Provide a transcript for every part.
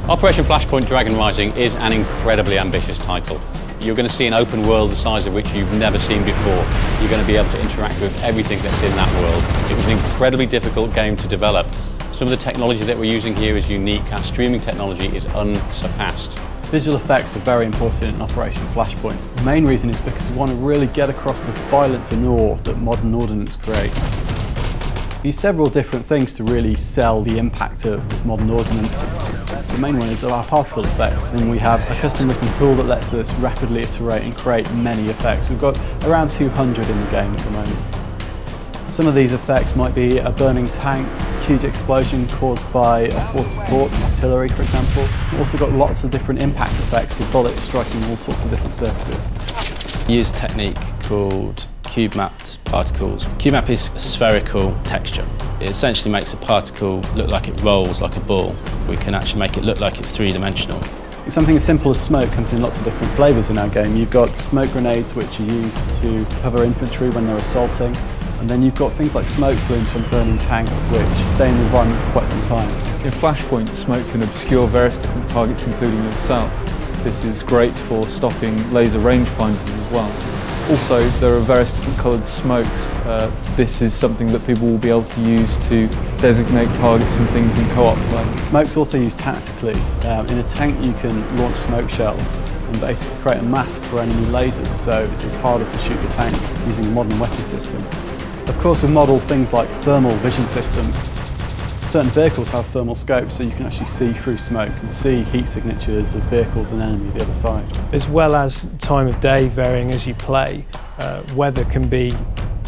Operation Flashpoint Dragon Rising is an incredibly ambitious title. You're going to see an open world the size of which you've never seen before. You're going to be able to interact with everything that's in that world. It was an incredibly difficult game to develop. Some of the technology that we're using here is unique. Our streaming technology is unsurpassed. Visual effects are very important in Operation Flashpoint. The main reason is because we want to really get across the violence and awe that modern ordnance creates. We use several different things to really sell the impact of this modern ordnance. The main one is our particle effects, and we have a custom written tool that lets us rapidly iterate and create many effects. We've got around 200 in the game at the moment. Some of these effects might be a burning tank, huge explosion caused by off-board support, artillery for example. We've also got lots of different impact effects with bullets striking all sorts of different surfaces. We use a technique called cube-mapped particles. Cube-map is a spherical texture. It essentially makes a particle look like it rolls like a ball. We can actually make it look like it's three-dimensional. Something as simple as smoke comes in lots of different flavours in our game. You've got smoke grenades which are used to cover infantry when they're assaulting, and then you've got things like smoke plumes from burning tanks which stay in the environment for quite some time. In Flashpoint, smoke can obscure various different targets including yourself. This is great for stopping laser rangefinders as well. Also, there are various different coloured smokes. This is something that people will be able to use to designate targets and things in co-op play. Smoke's also used tactically. In a tank you can launch smoke shells and basically create a mask for enemy lasers, so it's harder to shoot the tank using a modern weapon system. Of course, we've modelled things like thermal vision systems. Certain vehicles have thermal scopes, so you can actually see through smoke and see heat signatures of vehicles and enemy the other side. As well as time of day varying as you play, weather can be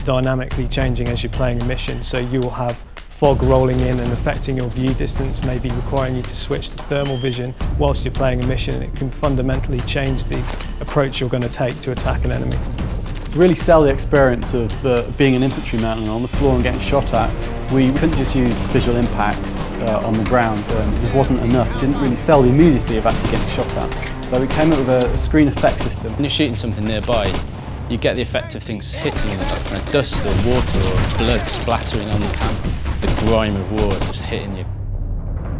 dynamically changing as you're playing a mission, so you will have fog rolling in and affecting your view distance, maybe requiring you to switch to thermal vision whilst you're playing a mission, and it can fundamentally change the approach you're going to take to attack an enemy. Really sell the experience of being an infantryman and on the floor and getting shot at. We couldn't just use visual impacts on the ground. It wasn't enough. It didn't really sell the immediacy of actually getting shot at. So we came up with a screen effect system. When you're shooting something nearby, you get the effect of things hitting you, like from dust or water or blood splattering on the camp. The grime of war is just hitting you.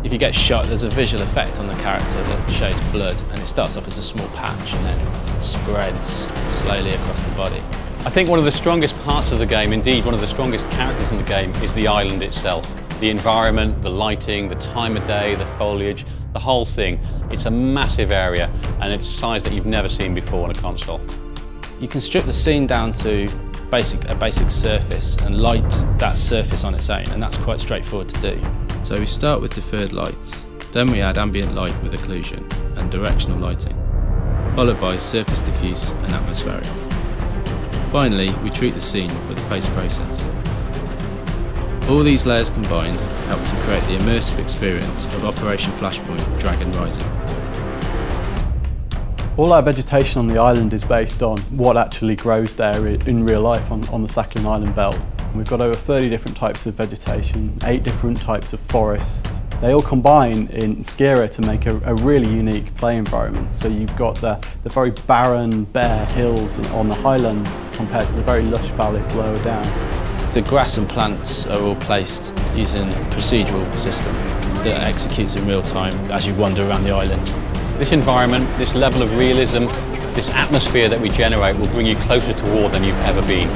If you get shot, there's a visual effect on the character that shows blood, and it starts off as a small patch and then spreads slowly across the body. I think one of the strongest parts of the game, indeed one of the strongest characters in the game, is the island itself. The environment, the lighting, the time of day, the foliage, the whole thing. It's a massive area, and it's a size that you've never seen before on a console. You can strip the scene down to a basic surface and light that surface on its own, and that's quite straightforward to do. So we start with deferred lights, then we add ambient light with occlusion and directional lighting, followed by surface diffuse and atmospherics. Finally, we treat the scene with a post process. All these layers combined help to create the immersive experience of Operation Flashpoint Dragon Rising. All our vegetation on the island is based on what actually grows there in real life on the Sakhalin Island belt. We've got over 30 different types of vegetation, 8 different types of forests. They all combine in Skira to make a really unique play environment. So you've got the very barren, bare hills on the highlands compared to the very lush valleys lower down. The grass and plants are all placed using a procedural system that executes in real time as you wander around the island. This environment, this level of realism, this atmosphere that we generate will bring you closer to war than you've ever been.